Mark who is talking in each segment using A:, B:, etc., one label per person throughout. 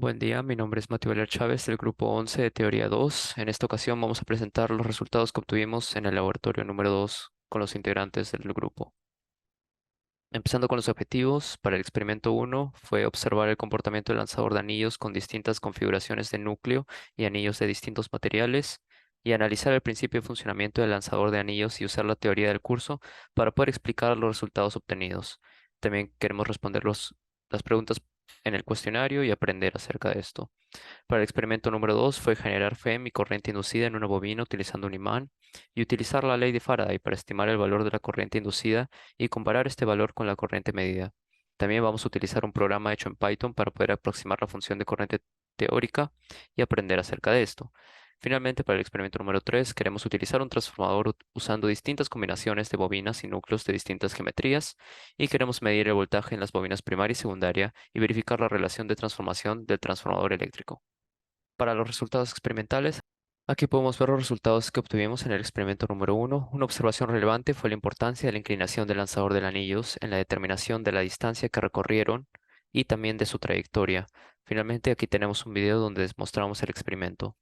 A: Buen día, mi nombre es Mateo Valer Chávez del grupo 11 de Teoría 2. En esta ocasión vamos a presentar los resultados que obtuvimos en el laboratorio número 2 con los integrantes del grupo. Empezando con los objetivos, para el experimento 1 fue observar el comportamiento del lanzador de anillos con distintas configuraciones de núcleo y anillos de distintos materiales y analizar el principio de funcionamiento del lanzador de anillos y usar la teoría del curso para poder explicar los resultados obtenidos. También queremos responder las preguntas en el cuestionario y aprender acerca de esto. Para el experimento número 2 fue generar FEM y corriente inducida en una bobina utilizando un imán y utilizar la ley de Faraday para estimar el valor de la corriente inducida y comparar este valor con la corriente medida. También vamos a utilizar un programa hecho en Python para poder aproximar la función de corriente teórica y aprender acerca de esto. Finalmente, para el experimento número 3 queremos utilizar un transformador usando distintas combinaciones de bobinas y núcleos de distintas geometrías y queremos medir el voltaje en las bobinas primaria y secundaria y verificar la relación de transformación del transformador eléctrico. Para los resultados experimentales, aquí podemos ver los resultados que obtuvimos en el experimento número 1. Una observación relevante fue la importancia de la inclinación del lanzador de anillos en la determinación de la distancia que recorrieron y también de su trayectoria. Finalmente, aquí tenemos un video donde demostramos el experimento.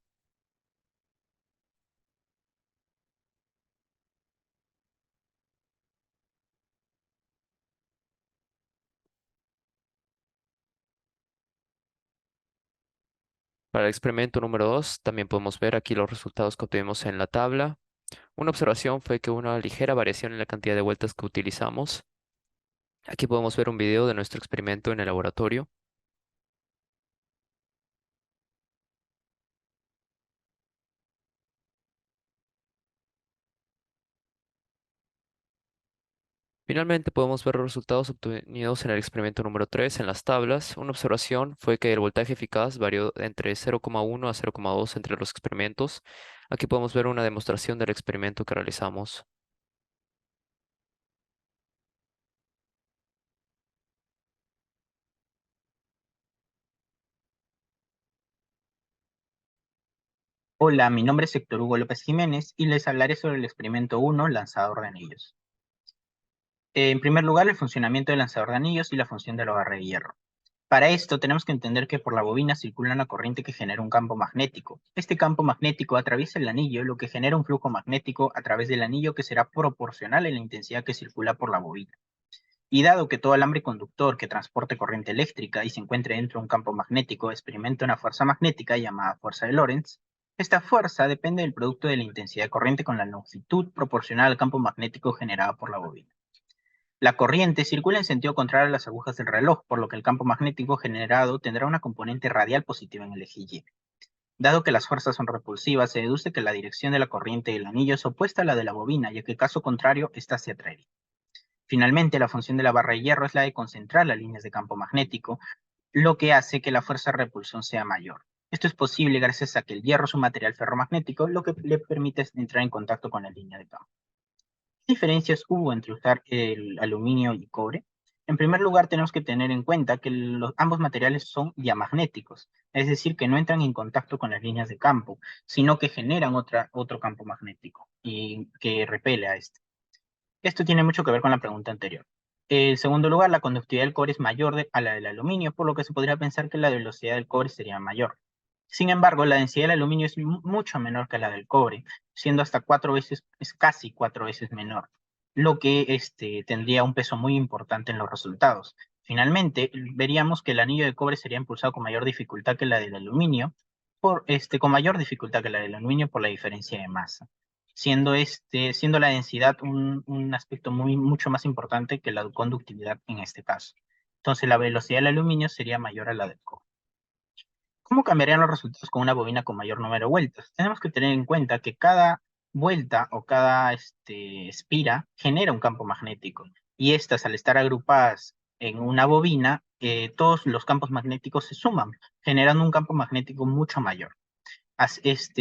A: Para el experimento número 2, también podemos ver aquí los resultados que obtuvimos en la tabla. Una observación fue que una ligera variación en la cantidad de vueltas que utilizamos. Aquí podemos ver un video de nuestro experimento en el laboratorio. Finalmente podemos ver los resultados obtenidos en el experimento número 3 en las tablas. Una observación fue que el voltaje eficaz varió entre 0,1 a 0,2 entre los experimentos. Aquí podemos ver una demostración del experimento que realizamos.
B: Hola, mi nombre es Héctor Hugo López Jiménez y les hablaré sobre el experimento 1, lanzador de anillos. En primer lugar, el funcionamiento del lanzador de anillos y la función de la barra de hierro. Para esto tenemos que entender que por la bobina circula una corriente que genera un campo magnético. Este campo magnético atraviesa el anillo, lo que genera un flujo magnético a través del anillo que será proporcional a la intensidad que circula por la bobina. Y dado que todo alambre conductor que transporte corriente eléctrica y se encuentre dentro de un campo magnético experimenta una fuerza magnética llamada fuerza de Lorentz, esta fuerza depende del producto de la intensidad de corriente con la longitud proporcional al campo magnético generado por la bobina. La corriente circula en sentido contrario a las agujas del reloj, por lo que el campo magnético generado tendrá una componente radial positiva en el eje Y. Dado que las fuerzas son repulsivas, se deduce que la dirección de la corriente del anillo es opuesta a la de la bobina, ya que caso contrario, ésta se atraería. Finalmente, la función de la barra de hierro es la de concentrar las líneas de campo magnético, lo que hace que la fuerza de repulsión sea mayor. Esto es posible gracias a que el hierro es un material ferromagnético, lo que le permite entrar en contacto con la línea de campo. ¿Qué diferencias hubo entre usar el aluminio y cobre? En primer lugar, tenemos que tener en cuenta que ambos materiales son diamagnéticos, es decir, que no entran en contacto con las líneas de campo, sino que generan otro campo magnético y que repele a este. Esto tiene mucho que ver con la pregunta anterior. En segundo lugar, la conductividad del cobre es mayor a la del aluminio, por lo que se podría pensar que la velocidad del cobre sería mayor. Sin embargo, la densidad del aluminio es mucho menor que la del cobre, siendo hasta 4 veces, es casi 4 veces menor, lo que tendría un peso muy importante en los resultados. Finalmente, veríamos que el anillo de cobre sería impulsado con mayor dificultad que la del aluminio, con mayor dificultad que la del aluminio por la diferencia de masa, siendo la densidad un aspecto mucho más importante que la conductividad en este caso. Entonces, la velocidad del aluminio sería mayor a la del cobre. ¿Cómo cambiarían los resultados con una bobina con mayor número de vueltas? Tenemos que tener en cuenta que cada vuelta o cada espira genera un campo magnético y estas, al estar agrupadas en una bobina, todos los campos magnéticos se suman, generando un campo magnético mucho mayor,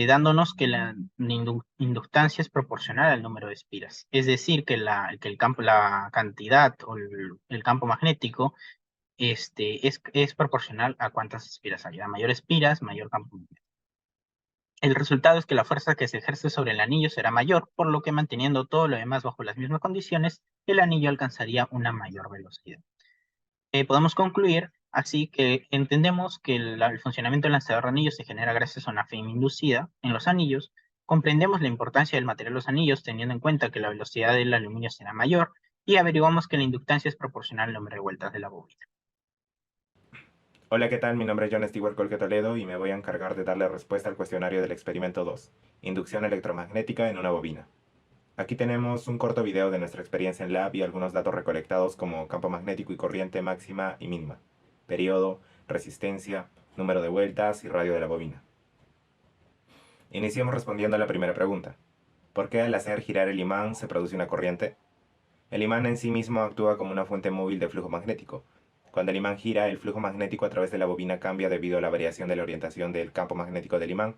B: dándonos que la inductancia es proporcional al número de espiras. Es decir, la cantidad o el campo magnético es proporcional a cuántas espiras hay. A mayor espiras, mayor campo magnético. El resultado es que la fuerza que se ejerce sobre el anillo será mayor, por lo que manteniendo todo lo demás bajo las mismas condiciones, el anillo alcanzaría una mayor velocidad. Podemos concluir Así que entendemos que el funcionamiento del lanzador de anillos se genera gracias a una FEM inducida en los anillos. Comprendemos la importancia del material de los anillos teniendo en cuenta que la velocidad del aluminio será mayor y averiguamos que la inductancia es proporcional al número de vueltas de la bobina.
C: Hola, ¿qué tal? Mi nombre es John Stewart Colque Toledo y me voy a encargar de darle respuesta al cuestionario del experimento 2, inducción electromagnética en una bobina. Aquí tenemos un corto video de nuestra experiencia en lab y algunos datos recolectados como campo magnético y corriente máxima y mínima, periodo, resistencia, número de vueltas y radio de la bobina. Iniciemos respondiendo a la primera pregunta. ¿Por qué al hacer girar el imán se produce una corriente? El imán en sí mismo actúa como una fuente móvil de flujo magnético. Cuando el imán gira, el flujo magnético a través de la bobina cambia debido a la variación de la orientación del campo magnético del imán.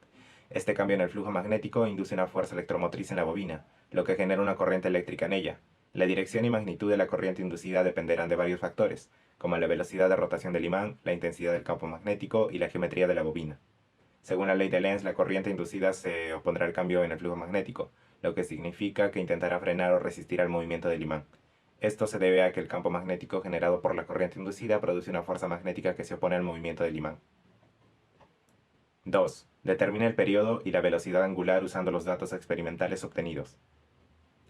C: Este cambio en el flujo magnético induce una fuerza electromotriz en la bobina, lo que genera una corriente eléctrica en ella. La dirección y magnitud de la corriente inducida dependerán de varios factores, como la velocidad de rotación del imán, la intensidad del campo magnético y la geometría de la bobina. Según la ley de Lenz, la corriente inducida se opondrá al cambio en el flujo magnético, lo que significa que intentará frenar o resistir al movimiento del imán. Esto se debe a que el campo magnético generado por la corriente inducida produce una fuerza magnética que se opone al movimiento del imán. 2. Determina el periodo y la velocidad angular usando los datos experimentales obtenidos.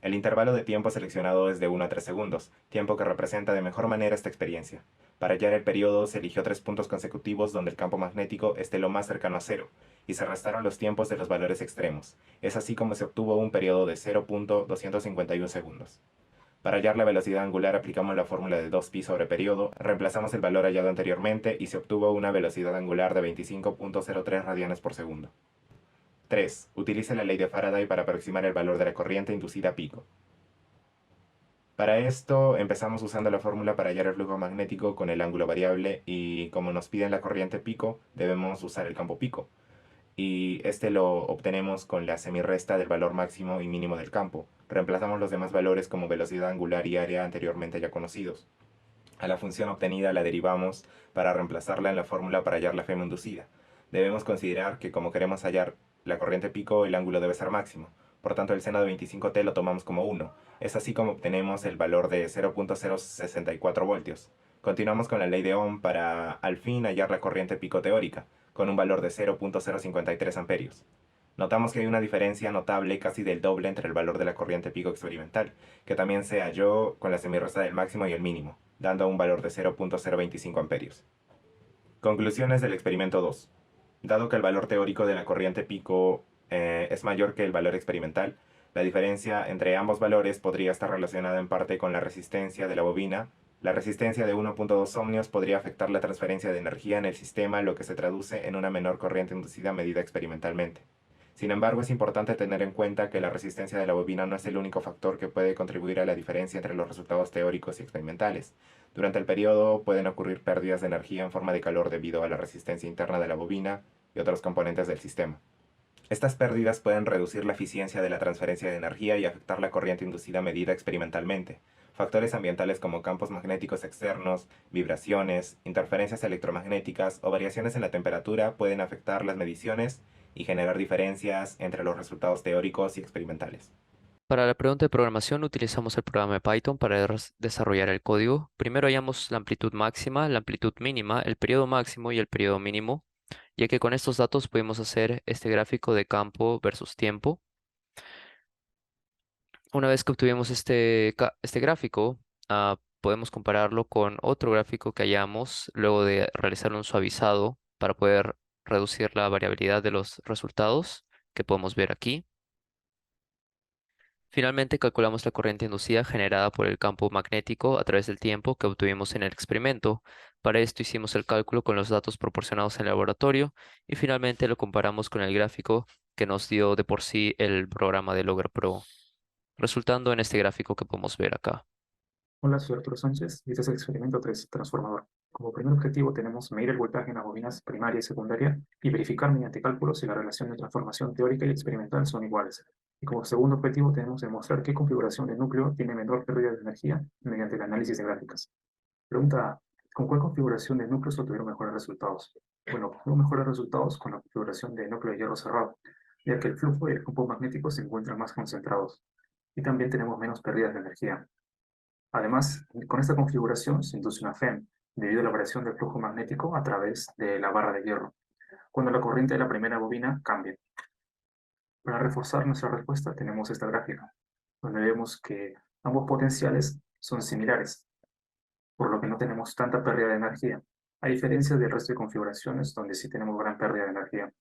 C: El intervalo de tiempo seleccionado es de 1 a 3 segundos, tiempo que representa de mejor manera esta experiencia. Para hallar el periodo se eligió 3 puntos consecutivos donde el campo magnético esté lo más cercano a cero, y se restaron los tiempos de los valores extremos. Es así como se obtuvo un periodo de 0.251 segundos. Para hallar la velocidad angular aplicamos la fórmula de 2pi sobre periodo, reemplazamos el valor hallado anteriormente y se obtuvo una velocidad angular de 25.03 radianes por segundo. 3. Utilice la ley de Faraday para aproximar el valor de la corriente inducida a pico. Para esto empezamos usando la fórmula para hallar el flujo magnético con el ángulo variable y como nos piden la corriente pico, debemos usar el campo pico. Y este lo obtenemos con la semirresta del valor máximo y mínimo del campo. Reemplazamos los demás valores como velocidad angular y área anteriormente ya conocidos. A la función obtenida la derivamos para reemplazarla en la fórmula para hallar la FEM inducida. Debemos considerar que como queremos hallar la corriente pico, el ángulo debe ser máximo. Por tanto, el seno de 25t lo tomamos como 1. Es así como obtenemos el valor de 0.064 voltios. Continuamos con la ley de Ohm para al fin hallar la corriente pico teórica, con un valor de 0.053 amperios. Notamos que hay una diferencia notable casi del doble entre el valor de la corriente pico experimental, que también se halló con la semirresta del máximo y el mínimo, dando un valor de 0.025 amperios. Conclusiones del experimento 2. Dado que el valor teórico de la corriente pico es mayor que el valor experimental, la diferencia entre ambos valores podría estar relacionada en parte con la resistencia de la bobina. La resistencia de 1.2 ohmios podría afectar la transferencia de energía en el sistema, lo que se traduce en una menor corriente inducida medida experimentalmente. Sin embargo, es importante tener en cuenta que la resistencia de la bobina no es el único factor que puede contribuir a la diferencia entre los resultados teóricos y experimentales. Durante el periodo pueden ocurrir pérdidas de energía en forma de calor debido a la resistencia interna de la bobina y otros componentes del sistema. Estas pérdidas pueden reducir la eficiencia de la transferencia de energía y afectar la corriente inducida medida experimentalmente. Factores ambientales como campos magnéticos externos, vibraciones, interferencias electromagnéticas o variaciones en la temperatura pueden afectar las mediciones y generar diferencias entre los resultados teóricos y experimentales.
A: Para la pregunta de programación utilizamos el programa de Python para desarrollar el código. Primero hallamos la amplitud máxima, la amplitud mínima, el periodo máximo y el periodo mínimo, ya que con estos datos podemos hacer este gráfico de campo versus tiempo. Una vez que obtuvimos este gráfico, podemos compararlo con otro gráfico que hallamos luego de realizar un suavizado para poder reducir la variabilidad de los resultados que podemos ver aquí. Finalmente, calculamos la corriente inducida generada por el campo magnético a través del tiempo que obtuvimos en el experimento. Para esto hicimos el cálculo con los datos proporcionados en el laboratorio y finalmente lo comparamos con el gráfico que nos dio de por sí el programa de Logger Pro, resultando en este gráfico que podemos ver acá.
D: Hola, soy Arturo Sánchez y este es el experimento 3 transformador. Como primer objetivo tenemos medir el voltaje en las bobinas primaria y secundaria y verificar mediante cálculos si la relación de transformación teórica y experimental son iguales. Y como segundo objetivo tenemos demostrar qué configuración de núcleo tiene menor pérdida de energía mediante el análisis de gráficas. Pregunta A. ¿Con cuál configuración de núcleos obtuvieron mejores resultados? Bueno, obtuvieron mejores resultados con la configuración de núcleo de hierro cerrado, ya que el flujo y el campo magnético se encuentran más concentrados. Y también tenemos menos pérdidas de energía. Además, con esta configuración se induce una FEM, debido a la variación del flujo magnético a través de la barra de hierro, cuando la corriente de la primera bobina cambia. Para reforzar nuestra respuesta tenemos esta gráfica, donde vemos que ambos potenciales son similares, por lo que no tenemos tanta pérdida de energía, a diferencia del resto de configuraciones donde sí tenemos gran pérdida de energía.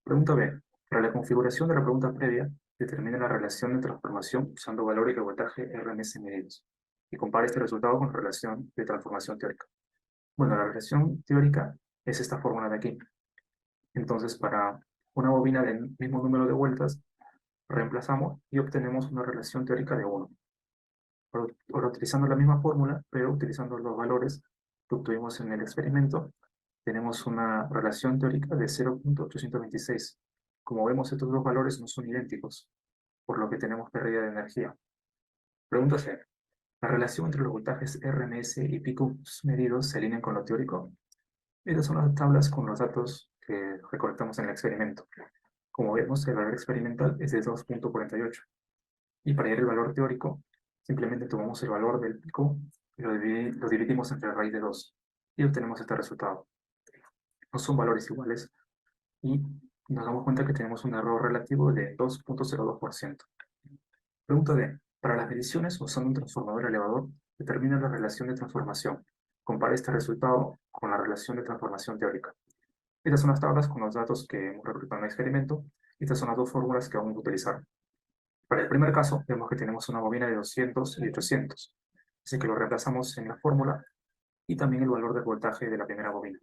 D: Pregunta B. Para la configuración de la pregunta previa, determina la relación de transformación usando valores de voltaje RMS medidos y compara este resultado con la relación de transformación teórica. Bueno, la relación teórica es esta fórmula de aquí. Entonces, para una bobina del mismo número de vueltas, reemplazamos y obtenemos una relación teórica de 1. Ahora, utilizando la misma fórmula, pero utilizando los valores que obtuvimos en el experimento, tenemos una relación teórica de 0.826. Como vemos, estos dos valores no son idénticos, por lo que tenemos pérdida de energía. Pregunta C. ¿La relación entre los voltajes RMS y picos medidos se alinean con lo teórico? Estas son las tablas con los datos que recolectamos en el experimento. Como vemos, el valor experimental es de 2.48. Y para hallar el valor teórico, simplemente tomamos el valor del pico y lo dividimos entre la raíz de 2. Y obtenemos este resultado. No son valores iguales y nos damos cuenta que tenemos un error relativo de 2.02%. Pregunta D. Para las mediciones usando un transformador elevador, determina la relación de transformación. Compara este resultado con la relación de transformación teórica. Estas son las tablas con los datos que hemos recolectado en el experimento. Estas son las dos fórmulas que vamos a utilizar. Para el primer caso, vemos que tenemos una bobina de 200 y 800. Así que lo reemplazamos en la fórmula y también el valor del voltaje de la primera bobina.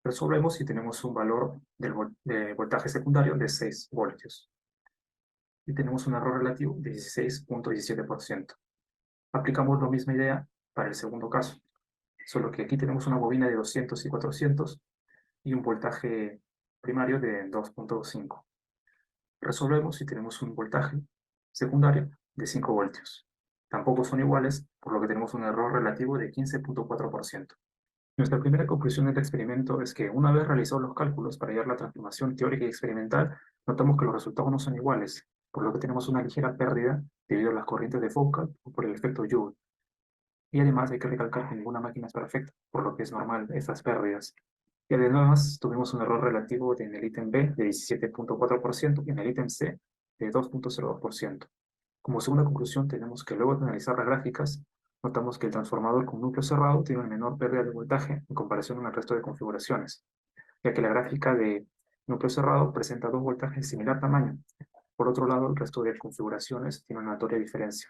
D: Resolvemos si tenemos un valor de voltaje secundario de 6 voltios. Y tenemos un error relativo de 16.17%. Aplicamos la misma idea para el segundo caso, solo que aquí tenemos una bobina de 200 y 400 y un voltaje primario de 2.5. Resolvemos si tenemos un voltaje secundario de 5 voltios. Tampoco son iguales, por lo que tenemos un error relativo de 15.4%. Nuestra primera conclusión del experimento es que una vez realizados los cálculos para hallar la transformación teórica y experimental, notamos que los resultados no son iguales, por lo que tenemos una ligera pérdida debido a las corrientes de Foucault o por el efecto Joule. Y además hay que recalcar que ninguna máquina es perfecta, por lo que es normal estas pérdidas. Y además tuvimos un error relativo en el ítem B de 17.4% y en el ítem C de 2.02%. Como segunda conclusión, tenemos que luego de analizar las gráficas, notamos que el transformador con núcleo cerrado tiene una menor pérdida de voltaje en comparación con el resto de configuraciones, ya que la gráfica de núcleo cerrado presenta dos voltajes de similar tamaño. Por otro lado, el resto de configuraciones tiene una notoria diferencia.